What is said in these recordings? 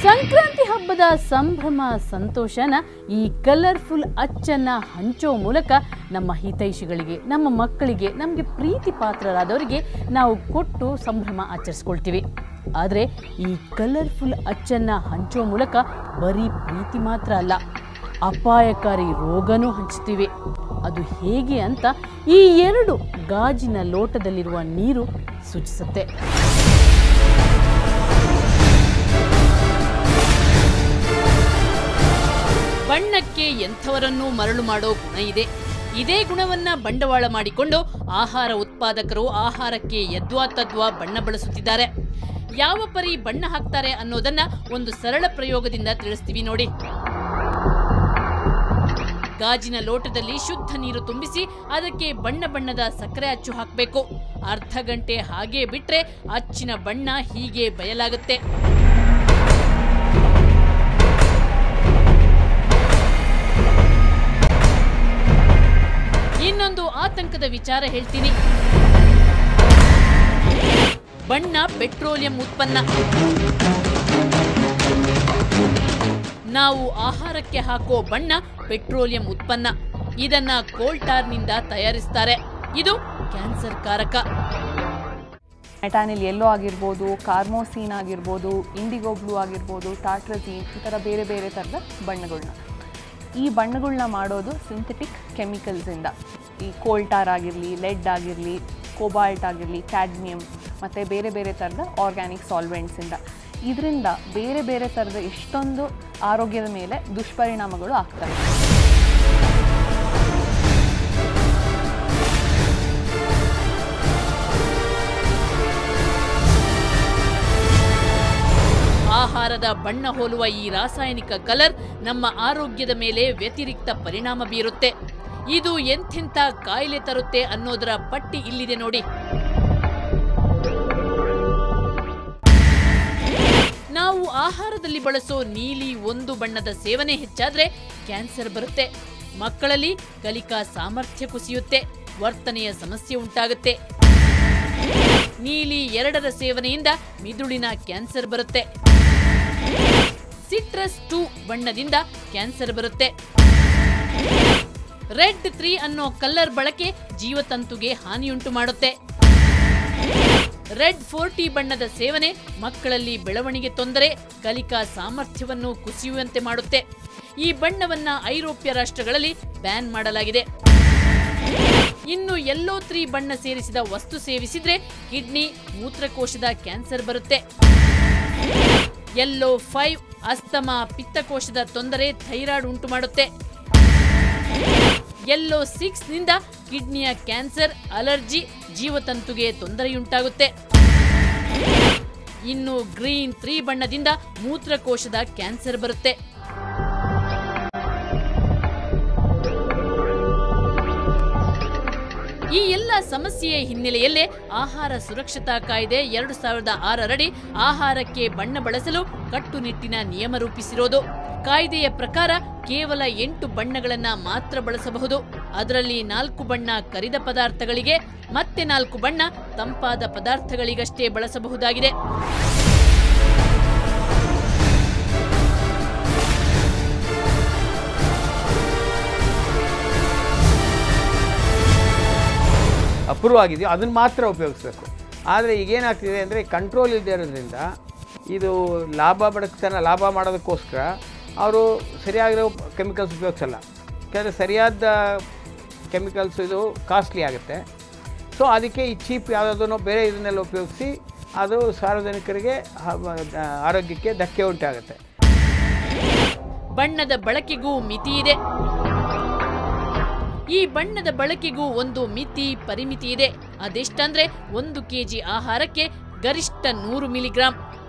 ಸಂಕ್ರಾಂತಿ ಹಬ್ಬದ ಸಂಭ್ರಮ ಸಂತೋಷನ ಈ ಕಲರ್ಫುಲ್ ಅಚ್ಚನ್ನ ಹಂಚೋ ಮೂಲಕ ನಮ್ಮ ಹಿತೈಷಿಗಳಿಗೆ, ನಮ್ಮ ಮಕ್ಕಳಿಗೆ, ನಮಗೆ ಪ್ರೀತಿ ಪಾತ್ರರಾದವರಿಗೆ ನಾವು ಕೊಟ್ಟು ಸಂಭ್ರಮ ಆಚರಿಸ್ಕೊಳ್ತೀವಿ. ಆದರೆ ಈ ಕಲರ್ಫುಲ್ ಅಚ್ಚನ್ನ ಹಂಚೋ ಮೂಲಕ ಬರೀ ಪ್ರೀತಿ ಮಾತ್ರ ಅಲ್ಲ, ಅಪಾಯಕಾರಿ ರೋಗನೂ ಹಂಚ್ತೀವಿ. ಅದು ಹೇಗೆ ಅಂತ ಈ 2 ಗಾಜಿನ ಲೋಟದಲ್ಲಿರುವ ನೀರು ಸೂಚಿಸುತ್ತೆ. ಬಣ್ಣಕ್ಕೆ ಎಂಥವರನ್ನೂ ಮರಳು ಮಾಡೋ ಗುಣ ಇದೆ. ಇದೇ ಗುಣವನ್ನ ಬಂಡವಾಳ ಮಾಡಿಕೊಂಡು ಆಹಾರ ಉತ್ಪಾದಕರು ಆಹಾರಕ್ಕೆ ಯದ್ವಾ ತದ್ವಾ ಬಣ್ಣ ಬಳಸುತ್ತಿದ್ದಾರೆ. ಯಾವ ಪರಿ ಬಣ್ಣ ಹಾಕ್ತಾರೆ ಅನ್ನೋದನ್ನ ಒಂದು ಸರಳ ಪ್ರಯೋಗದಿಂದ ತಿಳಿಸ್ತೀವಿ ನೋಡಿ. ಗಾಜಿನ ಲೋಟದಲ್ಲಿ ಶುದ್ಧ ನೀರು ತುಂಬಿಸಿ ಅದಕ್ಕೆ ಬಣ್ಣ ಬಣ್ಣದ ಸಕ್ಕರೆ ಅಚ್ಚು ಹಾಕಬೇಕು. ಅರ್ಧ ಗಂಟೆ ಹಾಗೆ ಬಿಟ್ರೆ ಅಚ್ಚಿನ ಬಣ್ಣ ಹೀಗೆ ಬಯಲಾಗುತ್ತೆ. ಇನ್ನೊಂದು ಆತಂಕದ ವಿಚಾರ ಹೇಳ್ತೀನಿ. ಬಣ್ಣ ಪೆಟ್ರೋಲಿಯಂ ಉತ್ಪನ್ನ. ನಾವು ಆಹಾರಕ್ಕೆ ಹಾಕೋ ಬಣ್ಣ ಪೆಟ್ರೋಲಿಯಂ ಉತ್ಪನ್ನ. ಇದನ್ನ ಕೋಲ್ಟಾರ್ನಿಂದ ತಯಾರಿಸ್ತಾರೆ. ಇದು ಕ್ಯಾನ್ಸರ್ ಕಾರಕ. ಮೆಟಾನಿಲ್ ಯೆಲ್ಲೋ ಆಗಿರ್ಬೋದು, ಕಾರ್ಮೋಸಿನ್ ಆಗಿರ್ಬೋದು, ಇಂಡಿಗೋ ಬ್ಲೂ ಆಗಿರ್ಬೋದು, ಟಾಟ್ರಜೀನ್, ಈ ಥರ ಬೇರೆ ಬೇರೆ ಥರದ ಬಣ್ಣಗಳನ್ನ. ಈ ಬಣ್ಣಗಳನ್ನ ಮಾಡೋದು ಸಿಂಥೆಟಿಕ್ ಕೆಮಿಕಲ್ಸಿಂದ. ಈ ಕೋಲ್ಟಾರ್ ಆಗಿರಲಿ, ಲೆಡ್ ಆಗಿರಲಿ, ಕೋಬಾಲ್ಟ್ ಆಗಿರಲಿ, ಕ್ಯಾಡ್ಮಿಯಮ್ ಮತ್ತು ಬೇರೆ ಬೇರೆ ಥರದ ಆರ್ಗ್ಯಾನಿಕ್ ಸಾಲ್ವೆಂಟ್ಸಿಂದ. ಇದರಿಂದ ಬೇರೆ ಬೇರೆ ಥರದ ಎಷ್ಟೊಂದು ಆರೋಗ್ಯದ ಮೇಲೆ ದುಷ್ಪರಿಣಾಮಗಳು ಆಗ್ತವೆ. ಆಹಾರದ ಬಣ್ಣ ಹೋಲುವ ಈ ರಾಸಾಯನಿಕ ಕಲರ್ ನಮ್ಮ ಆರೋಗ್ಯದ ಮೇಲೆ ವ್ಯತಿರಿಕ್ತ ಪರಿಣಾಮ ಬೀರುತ್ತೆ. ಇದು ಎಂಥೆಂಥ ಕಾಯಿಲೆ ತರುತ್ತೆ ಅನ್ನೋದರ ಪಟ್ಟಿ ಇಲ್ಲಿದೆ ನೋಡಿ. ನಾವು ಆಹಾರದಲ್ಲಿ ಬಳಸೋ ನೀಲಿ 1 ಬಣ್ಣದ ಸೇವನೆ ಹೆಚ್ಚಾದ್ರೆ ಕ್ಯಾನ್ಸರ್ ಬರುತ್ತೆ. ಮಕ್ಕಳಲ್ಲಿ ಕಲಿಕಾ ಸಾಮರ್ಥ್ಯ ಕುಸಿಯುತ್ತೆ, ವರ್ತನೆಯ ಸಮಸ್ಯೆ ಉಂಟಾಗುತ್ತೆ. ನೀಲಿ 2ರ ಸೇವನೆಯಿಂದ ಮಿದುಳಿನ ಕ್ಯಾನ್ಸರ್ ಬರುತ್ತೆ. ಸಿಟ್ರಸ್ 2 ಬಣ್ಣದಿಂದ ಕ್ಯಾನ್ಸರ್ ಬರುತ್ತೆ. ರೆಡ್ 3 ಅನ್ನೋ ಕಲರ್ ಬಳಕೆ ಜೀವತಂತುಗೆ ಹಾನಿಯುಂಟು ಮಾಡುತ್ತೆ. ರೆಡ್ 40 ಬಣ್ಣದ ಸೇವನೆ ಮಕ್ಕಳಲ್ಲಿ ಬೆಳವಣಿಗೆ ತೊಂದರೆ, ಕಲಿಕಾ ಸಾಮರ್ಥ್ಯವನ್ನು ಕುಸಿಯುವಂತೆ ಮಾಡುತ್ತೆ. ಈ ಬಣ್ಣವನ್ನ ಐರೋಪ್ಯ ರಾಷ್ಟ್ರಗಳಲ್ಲಿ ಬ್ಯಾನ್ ಮಾಡಲಾಗಿದೆ. ಇನ್ನು ಯೆಲ್ಲೋ 3 ಬಣ್ಣ ಸೇರಿಸಿದ ವಸ್ತು ಸೇವಿಸಿದ್ರೆ ಕಿಡ್ನಿ, ಮೂತ್ರಕೋಶದ ಕ್ಯಾನ್ಸರ್ ಬರುತ್ತೆ. ಯೆಲ್ಲೋ 5 ಅಸ್ತಮಾ, ಪಿತ್ತಕೋಶದ ತೊಂದರೆ, ಥೈರಾಯ್ಡ್ ಉಂಟು ಮಾಡುತ್ತೆ. ಯೆಲ್ಲೋ 6 ನಿಂದ ಕಿಡ್ನಿಯ ಕ್ಯಾನ್ಸರ್, ಅಲರ್ಜಿ, ಜೀವತಂತುಗೆ ತೊಂದರೆಯುಂಟಾಗುತ್ತೆ. ಇನ್ನು ಗ್ರೀನ್ 3 ಬಣ್ಣದಿಂದ ಮೂತ್ರಕೋಶದ ಕ್ಯಾನ್ಸರ್ ಬರುತ್ತೆ. ಈ ಎಲ್ಲ ಸಮಸ್ಯೆಯ ಹಿನ್ನೆಲೆಯಲ್ಲೇ ಆಹಾರ ಸುರಕ್ಷತಾ ಕಾಯ್ದೆ 2006ರಡಿ ಆಹಾರಕ್ಕೆ ಬಣ್ಣ ಬಳಸಲು ಕಟ್ಟುನಿಟ್ಟಿನ ನಿಯಮ ರೂಪಿಸಿರೋದು. ಕಾಯ್ದೆಯ ಪ್ರಕಾರ ಕೇವಲ 8 ಬಣ್ಣಗಳನ್ನ ಮಾತ್ರ ಬಳಸಬಹುದು. ಅದರಲ್ಲಿ 4 ಬಣ್ಣ ಕರಿದ ಪದಾರ್ಥಗಳಿಗೆ, ಮತ್ತೆ 4 ಬಣ್ಣ ತಂಪಾದ ಪದಾರ್ಥಗಳಿಗಷ್ಟೇ ಬಳಸಬಹುದಾಗಿದೆ. ಅಪೂರ್ವವಾಗಿದೆಯೋ ಅದನ್ನು ಮಾತ್ರ ಉಪಯೋಗಿಸ್ಬೇಕು. ಆದರೆ ಈಗೇನಾಗ್ತಿದೆ ಅಂದರೆ ಕಂಟ್ರೋಲ್ ಇಲ್ಲದೆ ಇರೋದ್ರಿಂದ ಇದು ಲಾಭ ಮಾಡೋದಕ್ಕೋಸ್ಕರ ಅವರು ಸರಿಯಾಗಿರೋ ಕೆಮಿಕಲ್ಸ್ ಉಪಯೋಗಿಸಲ್ಲ. ಯಾಕೆಂದರೆ ಸರಿಯಾದ ಕೆಮಿಕಲ್ಸ್ ಇದು ಕಾಸ್ಟ್ಲಿ ಆಗುತ್ತೆ. ಸೊ ಅದಕ್ಕೆ ಈ ಚೀಪ್ ಯಾವುದಾದ್ರೂ ಬೇರೆ ಇದನ್ನೆಲ್ಲ ಉಪಯೋಗಿಸಿ ಅದು ಸಾರ್ವಜನಿಕರಿಗೆ ಆರೋಗ್ಯಕ್ಕೆ ಧಕ್ಕೆ ಉಂಟಾಗುತ್ತೆ. ಬಣ್ಣದ ಬಳಕೆಗೂ ಮಿತಿ ಇದೆ. ಈ ಬಣ್ಣದ ಬಳಕೆಗೂ ಒಂದು ಮಿತಿ, ಪರಿಮಿತಿ ಇದೆ. ಅದೆಷ್ಟಂದ್ರೆ 1 kg ಆಹಾರಕ್ಕೆ ಗರಿಷ್ಠ 100 ಮಿಲಿಗ್ರಾಂ.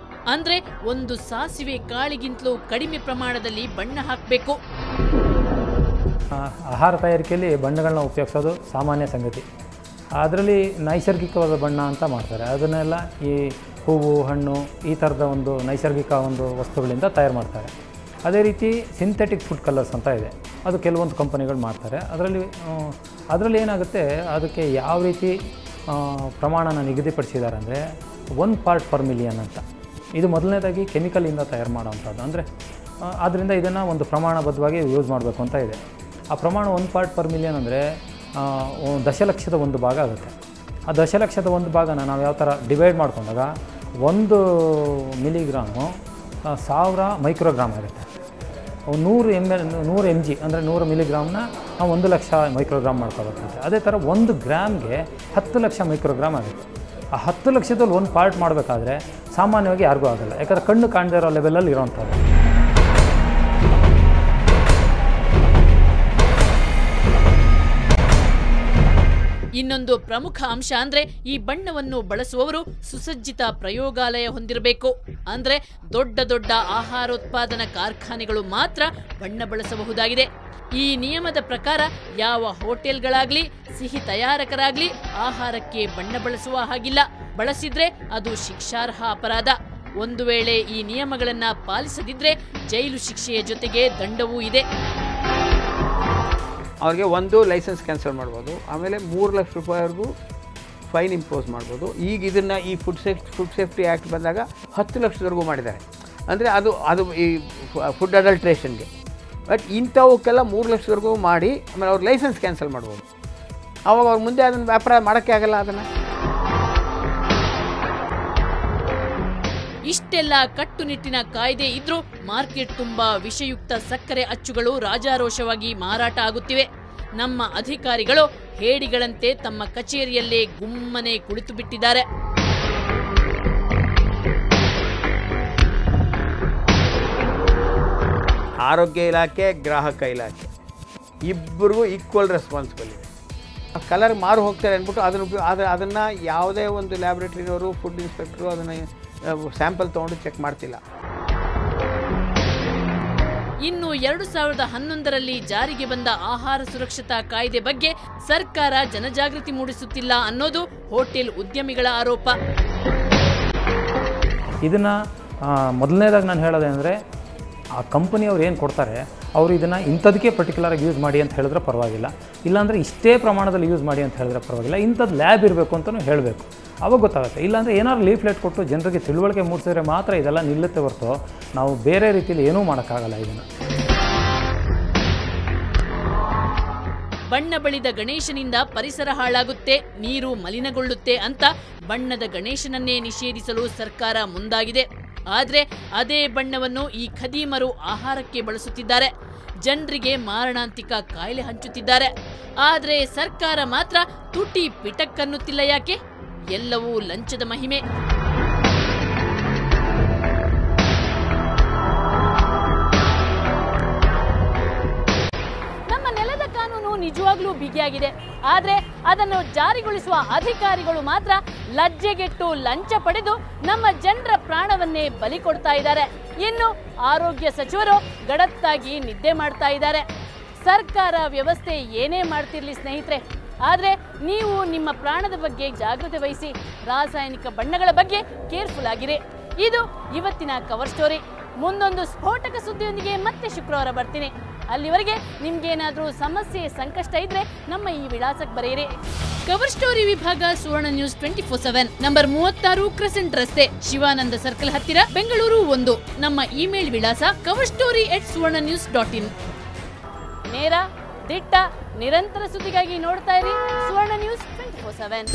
ಅಂದ್ರೆ ಒಂದು ಸಾಸಿವೆ ಕಾಳಿಗಿಂತಲೂ ಕಡಿಮೆ ಪ್ರಮಾಣದಲ್ಲಿ ಬಣ್ಣ ಹಾಕಬೇಕು. ಆಹಾರ ತಯಾರಿಕೆಯಲ್ಲಿ ಬಣ್ಣಗಳನ್ನ ಉಪಯೋಗಿಸೋದು ಸಾಮಾನ್ಯ ಸಂಗತಿ. ಅದರಲ್ಲಿ ನೈಸರ್ಗಿಕವಾದ ಬಣ್ಣ ಅಂತ ಮಾಡ್ತಾರೆ. ಅದನ್ನೆಲ್ಲ ಈ ಹೂವು, ಹಣ್ಣು, ಈ ಥರದ ಒಂದು ನೈಸರ್ಗಿಕ ಒಂದು ವಸ್ತುಗಳಿಂದ ತಯಾರು ಮಾಡ್ತಾರೆ. ಅದೇ ರೀತಿ ಸಿಂಥೆಟಿಕ್ ಫುಡ್ ಕಲರ್ಸ್ ಅಂತ ಇದೆ. ಅದು ಕೆಲವೊಂದು ಕಂಪನಿಗಳು ಮಾಡ್ತಾರೆ. ಅದರಲ್ಲಿ ಏನಾಗುತ್ತೆ, ಅದಕ್ಕೆ ಯಾವ ರೀತಿ ಪ್ರಮಾಣನ ನಿಗದಿಪಡಿಸಿದ್ದಾರೆ ಅಂದರೆ 1 part per million ಅಂತ. ಇದು ಮೊದಲನೇದಾಗಿ ಕೆಮಿಕಲಿಂದ ತಯಾರು ಮಾಡೋವಂಥದ್ದು. ಅಂದರೆ ಆದ್ದರಿಂದ ಇದನ್ನು ಒಂದು ಪ್ರಮಾಣಬದ್ಧವಾಗಿ ಯೂಸ್ ಮಾಡಬೇಕು ಅಂತ ಇದೆ. ಆ ಪ್ರಮಾಣ 1 ಪಾರ್ಟ್ ಪರ್ ಮಿಲಿಯನ್ ಅಂದರೆ ದಶಲಕ್ಷದ 1 ಭಾಗ ಆಗುತ್ತೆ. ಆ ದಶಲಕ್ಷದ 1 ಭಾಗನ ನಾವು ಯಾವ ಥರ ಡಿವೈಡ್ ಮಾಡ್ಕೊಂಡಾಗ 1 ಮಿಲಿಗ್ರಾಮು 1000 ಮೈಕ್ರೋಗ್ರಾಮ್ ಆಗುತ್ತೆ. 100 mg ಅಂದರೆ 100 ಮಿಲಿಗ್ರಾಮ್ನ ನಾವು 1 ಲಕ್ಷ ಮೈಕ್ರೋಗ್ರಾಮ್ ಮಾಡ್ಕೋಬೇಕಾಗುತ್ತೆ. ಅದೇ ಥರ 1 ಗ್ರಾಮ್ಗೆ 10 ಲಕ್ಷ ಮೈಕ್ರೋಗ್ರಾಮ್ ಆಗುತ್ತೆ. ಆ 10 ಲಕ್ಷದಲ್ಲಿ 1 ಪಾರ್ಟ್ ಮಾಡಬೇಕಾದ್ರೆ ಸಾಮಾನ್ಯವಾಗಿ ಯಾರಿಗೂ ಆಗಲ್ಲ, ಯಾಕಂದರೆ ಕಣ್ಣು ಕಾಣದೇ ಇರೋ ಲೆವೆಲಲ್ಲಿ ಇರೋವಂಥದ್ದು. ಇನ್ನೊಂದು ಪ್ರಮುಖ ಅಂಶ ಅಂದ್ರೆ ಈ ಬಣ್ಣವನ್ನು ಬಳಸುವವರು ಸುಸಜ್ಜಿತ ಪ್ರಯೋಗಾಲಯ ಹೊಂದಿರಬೇಕು. ಅಂದ್ರೆ ದೊಡ್ಡ ದೊಡ್ಡ ಆಹಾರೋತ್ಪಾದನಾ ಕಾರ್ಖಾನೆಗಳು ಮಾತ್ರ ಬಣ್ಣ ಬಳಸಬಹುದಾಗಿದೆ. ಈ ನಿಯಮದ ಪ್ರಕಾರ ಯಾವ ಹೋಟೆಲ್ಗಳಾಗ್ಲಿ ಸಿಹಿ ತಯಾರಕರಾಗ್ಲಿ ಆಹಾರಕ್ಕೆ ಬಣ್ಣ ಬಳಸುವ ಹಾಗಿಲ್ಲ. ಬಳಸಿದ್ರೆ ಅದು ಶಿಕ್ಷಾರ್ಹ ಅಪರಾಧ. ಒಂದು ವೇಳೆ ಈ ನಿಯಮಗಳನ್ನ ಪಾಲಿಸದಿದ್ರೆ ಜೈಲು ಶಿಕ್ಷೆಯ ಜೊತೆಗೆ ದಂಡವೂ ಇದೆ. ಅವ್ರಿಗೆ ಒಂದು ಲೈಸೆನ್ಸ್ ಕ್ಯಾನ್ಸಲ್ ಮಾಡ್ಬೋದು, ಆಮೇಲೆ 3 ಲಕ್ಷ ರೂಪಾಯಿವರೆಗೂ ಫೈನ್ ಇಂಪೋಸ್ ಮಾಡ್ಬೋದು. ಈಗ ಇದನ್ನು ಈ ಫುಡ್ ಸೇಫ್ಟಿ ಆ್ಯಕ್ಟ್ ಬಂದಾಗ 10 ಲಕ್ಷದವರೆಗೂ ಮಾಡಿದ್ದಾರೆ. ಅಂದರೆ ಅದು ಈ ಫುಡ್ ಅಡಲ್ಟ್ರೇಷನ್ಗೆ. ಬಟ್ ಇಂಥವಕ್ಕೆಲ್ಲ 3 ಲಕ್ಷದವರೆಗೂ ಮಾಡಿ ಆಮೇಲೆ ಅವ್ರ ಲೈಸೆನ್ಸ್ ಕ್ಯಾನ್ಸಲ್ ಮಾಡ್ಬೋದು. ಆವಾಗ ಅವ್ರ ಮುಂದೆ ಅದನ್ನು ವ್ಯಾಪಾರ ಮಾಡೋಕ್ಕೆ ಆಗಲ್ಲ. ಅದನ್ನು ಇಷ್ಟೆಲ್ಲ ಕಟ್ಟುನಿಟ್ಟಿನ ಕಾಯ್ದೆ ಇದ್ರೂ ಮಾರ್ಕೆಟ್ ತುಂಬಾ ವಿಷಯುಕ್ತ ಸಕ್ಕರೆ ಅಚ್ಚುಗಳು ರಾಜಾರೋಷವಾಗಿ ಮಾರಾಟ ಆಗುತ್ತಿವೆ. ನಮ್ಮ ಅಧಿಕಾರಿಗಳು ಹೇಡಿಗಳಂತೆ ತಮ್ಮ ಕಚೇರಿಯಲ್ಲೇ ಗುಮ್ಮನೆ ಕುಳಿತು ಬಿಟ್ಟಿದ್ದಾರೆ. ಆರೋಗ್ಯ ಇಲಾಖೆ, ಗ್ರಾಹಕ ಇಲಾಖೆ ಇಬ್ಬರಿಗೂ ಈಕ್ವಲ್ ರೆಸ್ಪಾನ್ಸಿಬಲ್ ಇದೆ. ಕಲರ್ ಮಾರು ಹೋಗ್ತಾರೆ ಅಂದ್ಬಿಟ್ಟು ಅದನ್ನು ಯಾವುದೇ ಒಂದು ಲ್ಯಾಬ್ರೇಟರಿನವರು, ಫುಡ್ ಇನ್ಸ್ಪೆಕ್ಟ್ರು ಅದನ್ನು ಸ್ಯಾಂಪಲ್ ತೊಗೊಂಡು ಚೆಕ್ ಮಾಡ್ತಿಲ್ಲ. ಇನ್ನು 2011ರಲ್ಲಿ ಜಾರಿಗೆ ಬಂದ ಆಹಾರ ಸುರಕ್ಷತಾ ಕಾಯ್ದೆ ಬಗ್ಗೆ ಸರ್ಕಾರ ಜನಜಾಗೃತಿ ಮೂಡಿಸುತ್ತಿಲ್ಲ ಅನ್ನೋದು ಹೋಟೆಲ್ ಉದ್ಯಮಿಗಳ ಆರೋಪ. ಇದನ್ನು ಮೊದಲನೇದಾಗಿ ನಾನು ಹೇಳೋದೇನೆಂದರೆ, ಆ ಕಂಪನಿಯವ್ರು ಏನು ಕೊಡ್ತಾರೆ ಅವರು ಇದನ್ನು ಇಂಥದಕ್ಕೆ ಪರ್ಟಿಕ್ಯುಲರಾಗಿ ಯೂಸ್ ಮಾಡಿ ಅಂತ ಹೇಳಿದ್ರೆ ಪರವಾಗಿಲ್ಲ, ಇಲ್ಲಾಂದರೆ ಇಷ್ಟೇ ಪ್ರಮಾಣದಲ್ಲಿ ಯೂಸ್ ಮಾಡಿ ಅಂತ ಹೇಳಿದ್ರೆ ಪರವಾಗಿಲ್ಲ, ಇಂಥದ್ದು ಲ್ಯಾಬ್ ಇರಬೇಕು ಅಂತಲೂ ಹೇಳಬೇಕು. ಅವಾಗ ಗೊತ್ತಾಗುತ್ತೆ. ಇಲ್ಲಾಂದರೆ ಏನಾದ್ರು ಲೀಫ್ಲೆಟ್ ಕೊಟ್ಟು ಜನರಿಗೆ ತಿಳುವಳಿಕೆ ಮೂಡಿಸಿದ್ರೆ ಮಾತ್ರ ಇದೆಲ್ಲ ನಿಲ್ಲುತ್ತೆ ಹೊರತು ನಾವು ಬೇರೆ ರೀತಿಯಲ್ಲಿ ಏನೂ ಮಾಡೋಕ್ಕಾಗಲ್ಲ. ಇದನ್ನು ಬಣ್ಣ ಬಳಿದ ಗಣೇಶನಿಂದ ಪರಿಸರ ಹಾಳಾಗುತ್ತೆ, ನೀರು ಮಲಿನಗೊಳ್ಳುತ್ತೆ ಅಂತ ಬಣ್ಣದ ಗಣೇಶನನ್ನೇ ನಿಷೇಧಿಸಲು ಸರ್ಕಾರ ಮುಂದಾಗಿದೆ. ಆದ್ರೆ ಅದೇ ಬಣ್ಣವನ್ನು ಈ ಖದೀಮರು ಆಹಾರಕ್ಕೆ ಬಳಸುತ್ತಿದ್ದಾರೆ. ಜನರಿಗೆ ಮಾರಣಾಂತಿಕ ಕಾಯಿಲೆ ಹಂಚುತ್ತಿದ್ದಾರೆ. ಆದ್ರೆ ಸರ್ಕಾರ ಮಾತ್ರ ತುಟಿ ಪಿಟಕ್ಕನ್ನುತ್ತಿಲ್ಲ. ಯಾಕೆ? ಎಲ್ಲವೂ ಲಂಚದ ಮಹಿಮೆ. ನಮ್ಮ ನೆಲದ ಕಾನೂನು ನಿಜವಾಗ್ಲೂ ಬಿಗಿಯಾಗಿದೆ. ಆದ್ರೆ ಅದನ್ನು ಜಾರಿಗೊಳಿಸುವ ಅಧಿಕಾರಿಗಳು ಮಾತ್ರ ಲಜ್ಜೆಗೆಟ್ಟು ಲಂಚ ಪಡೆದು ನಮ್ಮ ಜನರ ಪ್ರಾಣವನ್ನೇ ಬಲಿ ಕೊಡ್ತಾ ಇದ್ದಾರೆ. ಇನ್ನು ಆರೋಗ್ಯ ಸಚಿವರು ಗಡತ್ತಾಗಿ ನಿದ್ದೆ ಮಾಡ್ತಾ ಇದ್ದಾರೆ. ಸರ್ಕಾರ ವ್ಯವಸ್ಥೆ ಏನೇ ಮಾಡ್ತಿರ್ಲಿ ಸ್ನೇಹಿತರೆ, ಆದರೆ ನೀವು ನಿಮ್ಮ ಪ್ರಾಣದ ಬಗ್ಗೆ ಜಾಗೃತಿ ವಹಿಸಿ. ರಾಸಾಯನಿಕ ಬಣ್ಣಗಳ ಬಗ್ಗೆ ಕೇರ್ಫುಲ್ ಆಗಿರಿ. ಇದು ಇವತ್ತಿನ ಕವರ್ ಸ್ಟೋರಿ. ಮುಂದೊಂದು ಸ್ಫೋಟಕ ಸುದ್ದಿಯೊಂದಿಗೆ ಮತ್ತೆ ಶುಕ್ರವಾರ ಬರ್ತೀನಿ. ಅಲ್ಲಿವರೆಗೆ ನಿಮ್ಗೇನಾದ್ರೂ ಸಮಸ್ಯೆ, ಸಂಕಷ್ಟ ಇದ್ರೆ ನಮ್ಮ ಈ ವಿಳಾಸಕ್ಕೆ ಬರೆಯಿರಿ. ಕವರ್ ಸ್ಟೋರಿ ವಿಭಾಗ ಸುವರ್ಣ ನ್ಯೂಸ್ 24/7, ನಂಬರ್ 36 ಕ್ರೆಸೆಂಟ್ ರಸ್ತೆ, ಶಿವಾನಂದ ಸರ್ಕಲ್ ಹತ್ತಿರ, ಬೆಂಗಳೂರು 1. ನಮ್ಮ ಇಮೇಲ್ ವಿಳಾಸ coverstory@suvarnanews.in. ನೇರ, ದಿಟ್ಟ, ನಿರಂತರ ಸುದ್ದಿಗಾಗಿ ನೋಡ್ತಾ ಇರಿ ಸುವರ್ಣ ನ್ಯೂಸ್ 24/7.